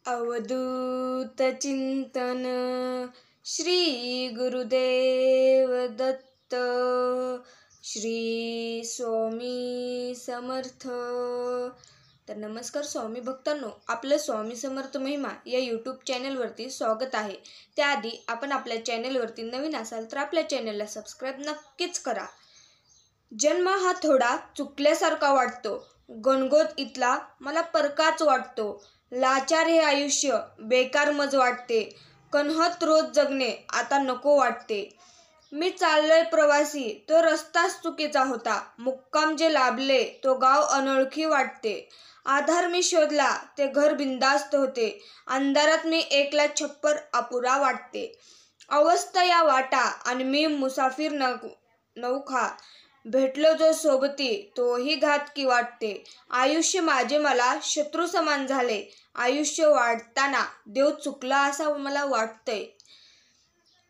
अवधूत चिंतन श्री गुरुदेव दत्त श्री स्वामी समर्थ। तर नमस्कार स्वामी भक्तांनो, आपलं स्वामी समर्थ महिमा या यूट्यूब चॅनलवरती स्वागत आहे। त्याआधी आपण आपल्या चॅनलवरती नवीन असाल तर आपल्या चॅनलला सबस्क्राईब नक्कीच करा। जन्म हा थोडा चुकल्यासारखा वाटतो, गणगोत इथला मला परकाच वाटतो। लाचार हे आयुष्य बेकार मज वाटते, कन्हत रोज जगणे आता नको वाटते। मी चाललोय प्रवासी, तो रस्ताच चुकीचा होता, मुक्काम जे लाभले तो गाव अनोळखी वाटते। आधार मी शोधला ते घर बिंदास्त होते, अंधारात मी एकला छप्पर अपुरा वाटते। अवस्था या वाटा आणि मी मुसाफिर नौखा, भेटलो जो सोबती तोही घातकी वाटते। आयुष्य माझे मला शत्रू समान झाले, आयुष्य वाढताना देव चुकला असा मला वाटतंय।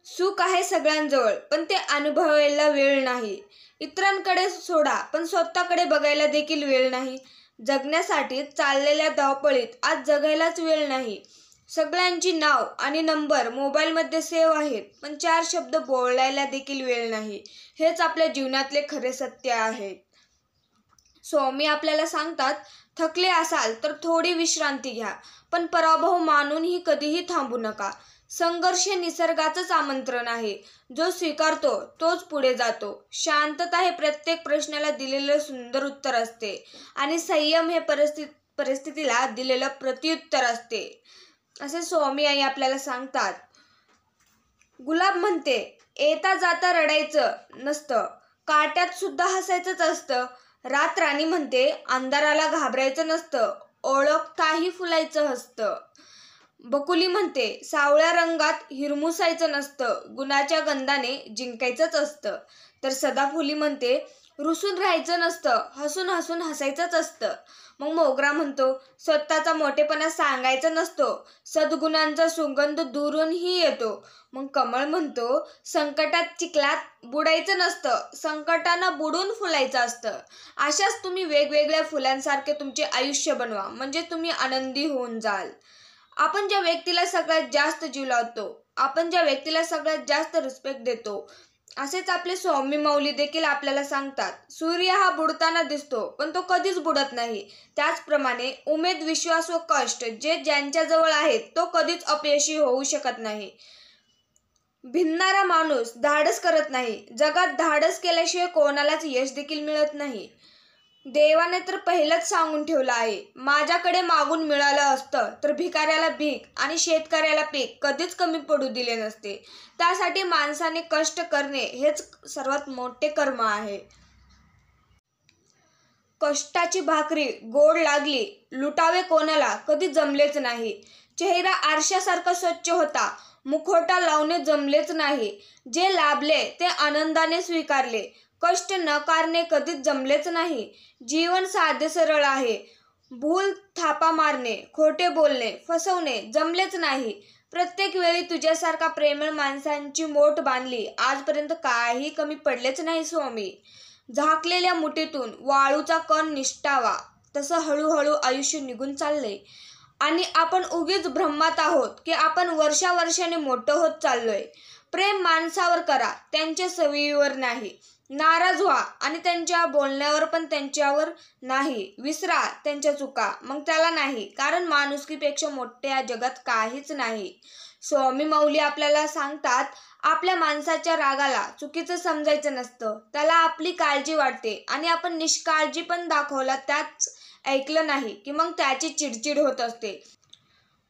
सुख आहे सगळ्यांजवळ पण ते अनुभवायला वेळ नाही, इतरांकडे सोडा पण स्वतःकडे बघायला देखील वेळ नाही। जगण्यासाठी चाललेल्या धावपळीत आज जगायलाच वेळ नाही। सगळ्यांची नाव आणि नंबर मोबाईलमध्ये सेव्ह आहेत, पण 4 शब्द बोलायला देखील वेळ नाही। हेच आपल्या जीवनातले खरे सत्य आहे। स्वामी आपल्याला सांगतात, थकले असाल तर थोडी विश्रांती घ्या, पण पराभव मानूनही कधीही थांबू नका। संघर्ष हे निसर्गाचंच आमंत्रण आहे, जो स्वीकारतो तोच पुढे जातो। शांतता हे प्रत्येक प्रश्नाला दिलेलं सुंदर उत्तर असते आणि संयम हे परिस्थितीला दिलेलं प्रत्युत्तर असते, असे स्वामी आई आपल्याला सांगतात। गुलाब म्हणते, येता जाता रडायचं नसतं, काट्यात सुद्धा हसायचंच असतं। रातराणी म्हणते, अंधाराला घाबरायचं नसतं, ओळखताही फुलायचं असतं। बकुली म्हणते, सावळ्या रंगात हिरमुसायचं नसतं, गुणाच्या गंधाने जिंकायचंच असतं। तर सदाफुली म्हणते, रुसून राहायचं नसतं, हसून हसून हसायचंच असतं। मग मोगरा म्हणतो, स्वतःचा मोठेपणा सांगायचा नसतो, सद्गुणांचा सुगंध दुरूनही येतो। मग कमळ म्हणतो, संकटात चिखलात बुडायचं नसतं, संकटानं बुडून फुलायचं असतं। अशाच तुम्ही वेगवेगळ्या फुलांसारखे तुमचे आयुष्य बनवा, म्हणजे तुम्ही आनंदी होऊन जाल। आपण ज्या व्यक्तीला सगळ्यात जास्त जीव लावतो, आपण ज्या व्यक्तीला सगळ्यात जास्त रिस्पेक्ट देतो, असेच आपले स्वामी माऊली देखील आपल्याला सांगतात, सूर्य हा बुडताना दिसतो पण तो कधीच बुडत नाही। त्याचप्रमाणे उमेद, विश्वास व कष्ट जे ज्यांच्याजवळ आहेत तो कधीच अपयशी होऊ शकत नाही। भिन्नारा माणूस धाडस करत नाही, जगात धाडस केल्याशिवाय कोणालाच यश देखील मिळत नाही। देवाने तर पहिलंच सांगून ठेवलं आहे, माझ्याकडे मागून मिळालं असतं तर भिकाऱ्याला भीक आणि शेतकऱ्याला पीक कधीच कमी पडू दिले नसते। त्यासाठी माणसाने कष्ट करणे हेच सर्वात मोठे कर्म आहे। कष्टाची भाकरी गोड लागली, लुटावे कोणाला कधी जमलेच नाही। चेहरा आरशासारखा स्वच्छ होता, मुखवटा लावणे जमलेच नाही। जे लाभले ते आनंदाने स्वीकारले, कष्ट नकारणे कधीच जमलेच नाही। जीवन साधे सरळ आहे, भूल थापा मारणे, खोटे बोलणे, फसवणे जमलेच नाही। प्रत्येक वेळी तुझ्यासारखा प्रेमळ माणसांची मोठ बांधली, आजपर्यंत काही कमी पडलेच नाही स्वामी। झाकलेल्या मुठीतून वाळूचा कण निष्ठावा, तसं हळूहळू आयुष्य निघून चाललंय आणि आपण उगीच भ्रमात आहोत की आपण वर्षावर्षाने मोठं होत चाललोय। प्रेम माणसावर करा, त्यांच्या सवयीवर नाही। नाराज व्हा आणि त्यांच्या बोलण्यावर पण त्यांच्यावर नाही। विसरा त्यांच्या चुका, मग त्याला नाही, कारण माणुसकीपेक्षा मोठे या जगात काहीच नाही। स्वामी माऊली आपल्याला सांगतात, आपल्या माणसाच्या रागाला चुकीचं समजायचं नसतं, त्याला आपली काळजी वाटते आणि आपण निष्काळजी पण दाखवला, त्याच ऐकलं नाही की मग त्याची चिडचिड होत असते।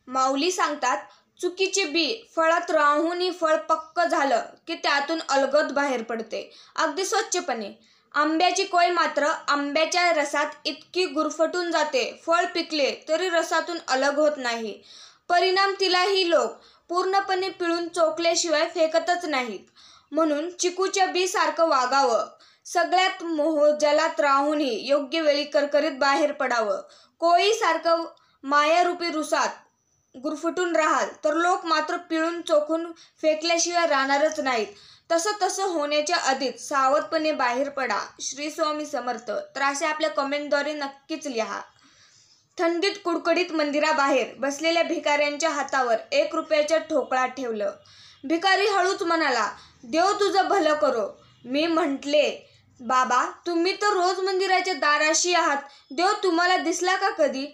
माऊली सांगतात, चुकीचे बी फळात राहूनही फळ पक्क झालं की त्यातून अलगद बाहेर पडते, अगदी स्वच्छपणे। आंब्याची कोय मात्र आंब्याच्या रसात इतकी गुरफटून जाते, फळ पिकले तरी रसातून अलग होत नाही। परिणाम तिलाही लोक पूर्णपणे पिळून चोखल्याशिवाय फेकतच नाहीत। म्हणून चिकूच्या बी सारखं वागावं, सगळ्यात मोहजलात राहूनही योग्य वेळी करकरीत बाहेर पडावं। कोळीसारखं मायारूपी रुसात गुरफटून राहाल तर लोक मात्र पिळून चोखून फेकल्याशिवाय राहणारच नाहीत। तसं होण्याच्या आधीच सावधपणे बाहेर पडा। श्री स्वामी समर्थ। तर असे आपल्या कमेंटद्वारे नक्कीच लिहा। थंडीत कुडकुडीत मंदिराबाहेर बसलेल्या भिकाऱ्यांच्या हातावर 1 रुपयाचं ठोकळा ठेवलं. भिकारी हळूच म्हणाला, देव तुझं भलं करो. मी म्हटले, बाबा तुम्ही तर रोज मंदिराच्या दाराशी आहात, देव तुम्हाला दिसला का कधी?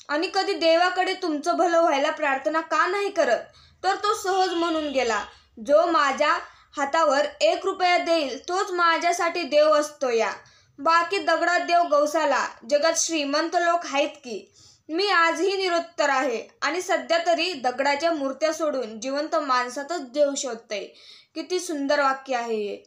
आणि कधी देवाकडे तुमचं भलं व्हायला प्रार्थना का नाही करत? तर तो सहज म्हणून गेला, जो माझ्या हातावर 1 रुपया देईल तोच माझ्यासाठी देव असतो या. बाकी दगडात देव गवसाला. जगात श्रीमंत लोक आहेत की. मी आजही निरुत्तर आहे आणि सध्या तरी दगडाच्या मूर्त्या सोडून जिवंत माणसातच देव शोधतोय. किती सुंदर वाक्य आहे हे.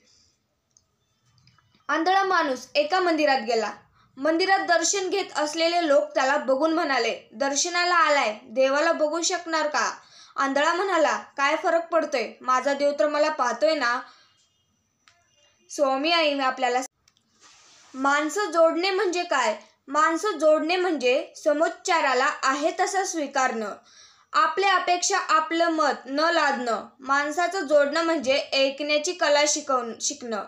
आंधळा माणूस एका मंदिरात गेला. मंदिरात दर्शन घेत असलेले लोक त्याला बघून म्हणाले, दर्शनाला आलाय, देवाला बघू शकणार का? आंधळा म्हणाला, काय फरक पडतोय, माझा देव तर मला पाहतोय ना. स्वामी आई आपल्याला माणसं जोडणे म्हणजे काय? माणसं जोडणे म्हणजे समोच्चाराला आहे तसा स्वीकारणं, आपल्या अपेक्षा आपलं मत न लादणं. माणसाचं जोडणं म्हणजे ऐकण्याची कला शिकणं,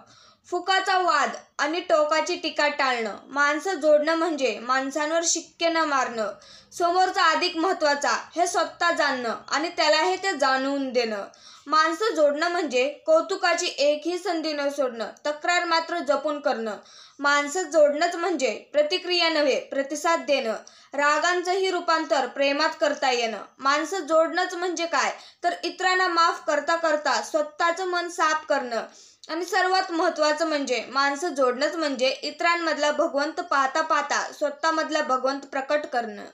फुकाचा वाद आणि टोकाची टीका टाळणं. माणसं जोडणं म्हणजे माणसांवर शिक्के न मारणं, समोरचा अधिक महत्त्वाचा हे स्वतः जाणणं आणि त्याला हे ते जाणवून देणं. माणसं जोडणं म्हणजे कौतुकाची एकही संधी न सोडणं, तक्रार मात्र जपून करणं. माणसं जोडणंच म्हणजे प्रतिक्रिया नव्हे प्रतिसाद देणं, रागांचंही रूपांतर प्रेमात करता येणं. माणसं जोडणंच म्हणजे काय तर इतरांना माफ करता करता स्वतःचं मन साफ करणं. आणि सर्वात महत्त्वाचं म्हणजे माणसं जोडणंच म्हणजे इतरांमधला भगवंत पाहता पाहता स्वतःमधला भगवंत प्रकट करणं.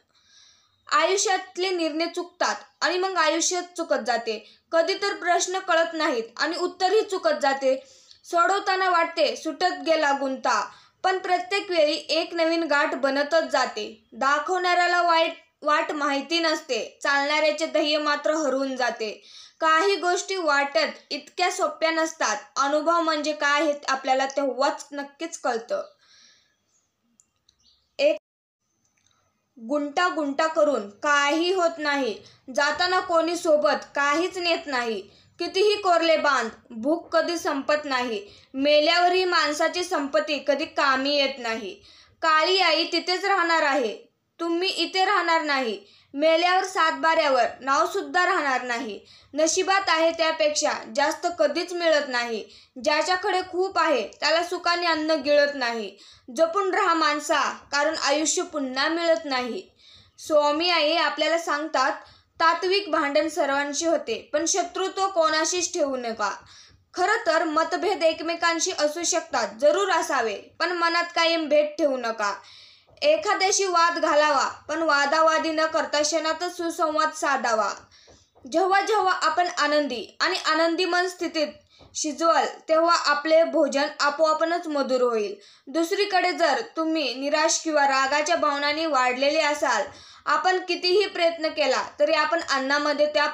आयुष्यातले निर्णय चुकतात आणि मग आयुष्यात चुकत जाते. कधी तर प्रश्न कळत नाहीत आणि उत्तरही चुकत जाते. सोडवताना वाटते सुटत गेला गुंता, पण प्रत्येक वेळी एक नवीन गाठ बनतच जाते. दाखवणाऱ्याला वाट माहिती नसते, चालणाऱ्याचे ध्येय मात्र हरवून जाते. काही गोष्टी वाटत इतक्या सोप्या नसतात. अनुभव म्हणजे काय हे आपल्याला तेव्हाच नक्कीच कळतं. एक गुंटा करून काही होत नाही. जाताना कोणी सोबत काहीच नेत नाही. कितीही कोरले बांध, भूक कधी संपत नाही. मेल्यावरही माणसाची संपत्ती कधी कामी येत नाही. काळी आई तिथेच राहणार आहे, तुम्ही इथे राहणार नाही. मेल्यावर सातबाऱ्यावर नाव सुद्धा राहणार नाही. नशिबात आहे त्यापेक्षा जास्त कधीच मिळत नाही. ज्याच्याकडे खूप आहे त्याला सुखाने अन्न गिळत नाही. जपून राहा माणसा, कारण आयुष्य पुन्हा मिळत नाही. स्वामी आई आपल्याला सांगतात, तात्विक भांडण सर्वांशी होते, पण शत्रुत्व कोणाशीच ठेवू नका. खरं तर मतभेद एकमेकांशी असू शकतात, जरूर असावे, पण मनात कायम भेद ठेवू नका. एखाद्याशी वाद घालावा, पण वादावादी न करता क्षणातच सुसंवाद साधावा. जेव्हा जेव्हा आपण आनंदी आणि आनंदी मन स्थितीत शिजवाल तेव्हा आपले भोजन आपोआपच मधुर होईल. दुसरीकडे जर तुम्ही निराश किंवा रागाच्या भावनांनी वाढलेले असाल, आपण कितीही प्रयत्न केला तरी आपण अन्नामध्ये त्या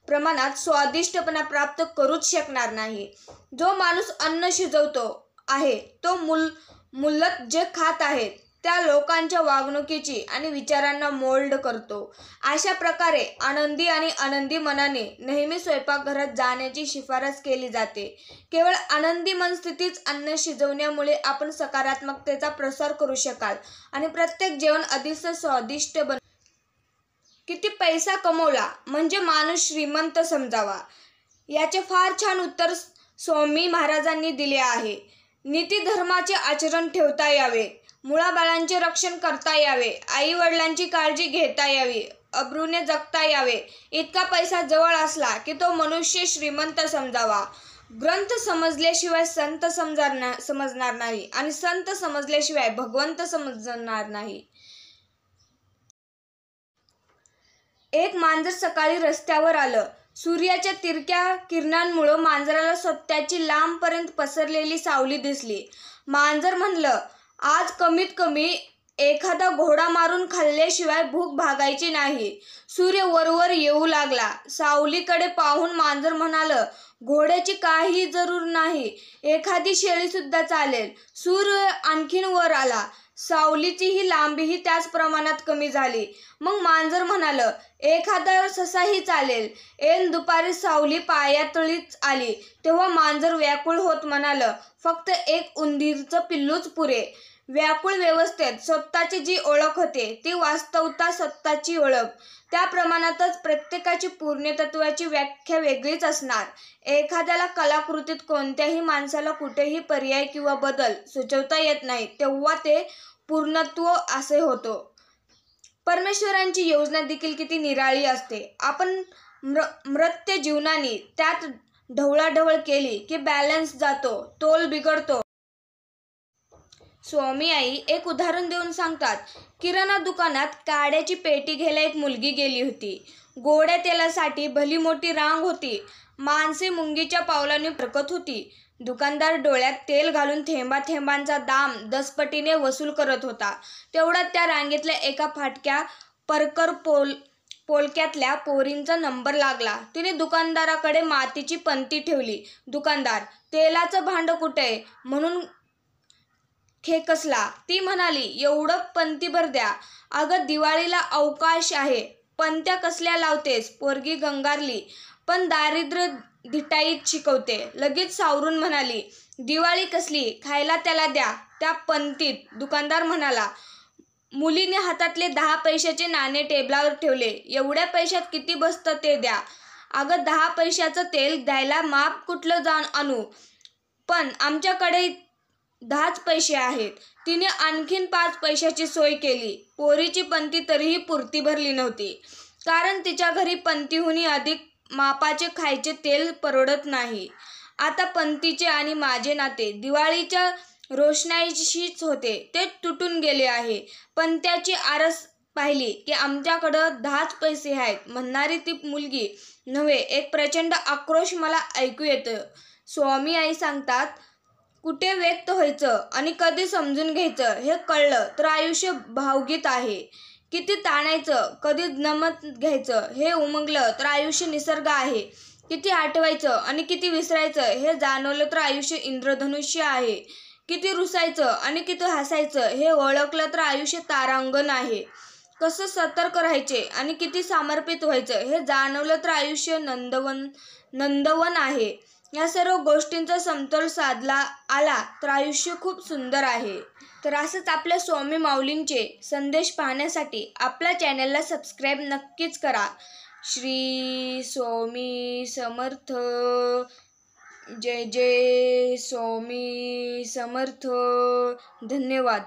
प्रमाणात स्वादिष्टपणा प्राप्त करूच शकणार नाही. जो माणूस अन्न शिजवतो आहे तो मुल्लत जे खात आहेत त्या लोकांच्या वागणुकीची आणि विचारांना मोल्ड करतो. अशा प्रकारे आनंदी आणि आनंदी मनाने नेहमी स्वयंपाकघरात जाण्याची शिफारस केली जाते. केवळ आनंदी मनस्थितीच अन्न शिजवण्यामुळे आपण सकारात्मकतेचा प्रसार करू शकाल आणि प्रत्येक जेवण अधिक स्वादिष्ट बन. किती पैसा कमवला म्हणजे माणूस श्रीमंत समजावा? याचे फार छान उत्तर स्वामी महाराजांनी दिले आहे. नीती धर्माचे आचरण ठेवता यावे, मुलाबाळांचे रक्षण करता यावे, आई वडिलांची काळजी घेता यावी, अब्रूने जगता यावे. इतका पैसा जवळ असला की तो मनुष्य श्रीमंत समजावा. ग्रंथ समजल्याशिवाय संत समजणार नाही आणि संत समजल्याशिवाय भगवंत समजणार नाही. एक मांजर सकाळी रस्त्यावर आलं. सूर्याच्या तिरक्या किरणांमुळे मांजराला स्वतःची लांबपर्यंत पसरलेली सावली दिसली. मांजर म्हणलं, आज कमीत कमी एखादा घोडा मारून खाल्ल्याशिवाय भूक भागायची नाही. सूर्य वरवर येऊ लागला. सावलीकडे पाहून मांजर म्हणालं, घोड्याची काही जरूर नाही, एखादी शेळी सुद्धा चालेल. सूर्य आणखीन वर आला. सावलीचीही लांबीही त्याच प्रमाणात कमी झाली. मग मांजर म्हणालं, एखादा ससाही चालेल. ऐन दुपारी सावली पायातळीच आली तेव्हा मांजर व्याकुळ होत म्हणालं, फक्त एक उंदीरचं पिल्लूच पुरे. व्याकुळ व्यवस्थेत स्वतःची जी ओळख होते ती वास्तवता सत्ताची ओळख. त्या प्रमाणातच प्रत्येकाची पूर्णतत्वाची व्याख्या वेगळीच असणार. एखाद्याला कलाकृतीत कोणत्याही माणसाला कुठेही पर्याय किंवा बदल सुचवता येत नाही, तेव्हा ते पूर्णत्व असे होतो. परमेश्वरांची योजना देखील किती निराळी असते. आपण मर्त्य जीवनाने त्यात ढवळाढवळ केली की बॅलन्स जातो, तोल बिघडतो. स्वामी आई एक उदाहरण देऊन सांगतात, किराणा दुकानात काड्याची पेटी घ्यायला एक मुलगी गेली होती. गोड्या तेलासाठी भली मोठी रांग होती. माणसे मुंगीच्या पावलाने फरकत होती. दुकानदार डोळ्यात तेल घालून थेंबाथेंबांचा दाम 10 पटीने वसूल करत होता. तेवढ्यात त्या रांगेतल्या एका फाटक्या परकर पोलक्यातल्या पोरींचा नंबर लागला. तिने दुकानदाराकडे मातीची पंती ठेवली. दुकानदार, तेलाचं भांड कुठे म्हणून खेकसला. ती म्हणाली, एवढं पंतीभर द्या. अगं, दिवाळीला अवकाश आहे, पंत्या कसल्या लावतेस? पोरगी गंगारली, पण दारिद्र्य धिटाईत शिकवते. लगेच सावरून म्हणाली, दिवाळी कसली, खायला त्याला द्या त्या पंतीत. दुकानदार म्हणाला. मुलीने हातातले 10 पैशाचे नाणे टेबलावर ठेवले. एवढ्या पैशात किती बसतं ते द्या. अगं, 10 पैशाचं तेल द्यायला माप कुठलं जाऊन आणू? पण आमच्याकडे 10च पैसे आहेत. तिने आणखीन 5 पैशाची सोय केली. पोरीची पंती तरीही पुरती भरली नव्हती, कारण तिच्या घरी पंतीहूनही अधिक मापाचे खायचे तेल परवडत नाही. आता पंतीचे आणि माझे नाते दिवाळीच्या रोषणाईशीच होते, ते तुटून गेले आहे. पंत्याची आरस पाहिली की आमच्याकडं 10च पैसे आहेत म्हणणारी ती मुलगी नव्हे, एक प्रचंड आक्रोश मला ऐकू येतं. स्वामी आई सांगतात, कुठे व्यक्त व्हायचं आणि कधी समजून घ्यायचं हे कळलं तर आयुष्य भावगीत आहे. किती ताणायचं, कधी नमत घ्यायचं हे उमगलं तर आयुष्य निसर्ग आहे. किती आठवायचं आणि किती विसरायचं हे जाणवलं तर आयुष्य इंद्रधनुष्य आहे. किती रुसायचं आणि किती हसायचं हे ओळखलं तर आयुष्य तारांगण आहे. कसं सतर्क राहायचे आणि किती समर्पित व्हायचं हे जाणवलं तर आयुष्य नंदवन आहे. या सर्व गोष्टींचा समतोल साधला आला तर आयुष्य खूप सुंदर आहे. तर असंच आपल्या स्वामी माऊलींचे संदेश पाहण्यासाठी आपल्या चॅनलला सबस्क्राईब नक्कीच करा. श्री स्वामी समर्थ. जय जय स्वामी समर्थ. धन्यवाद.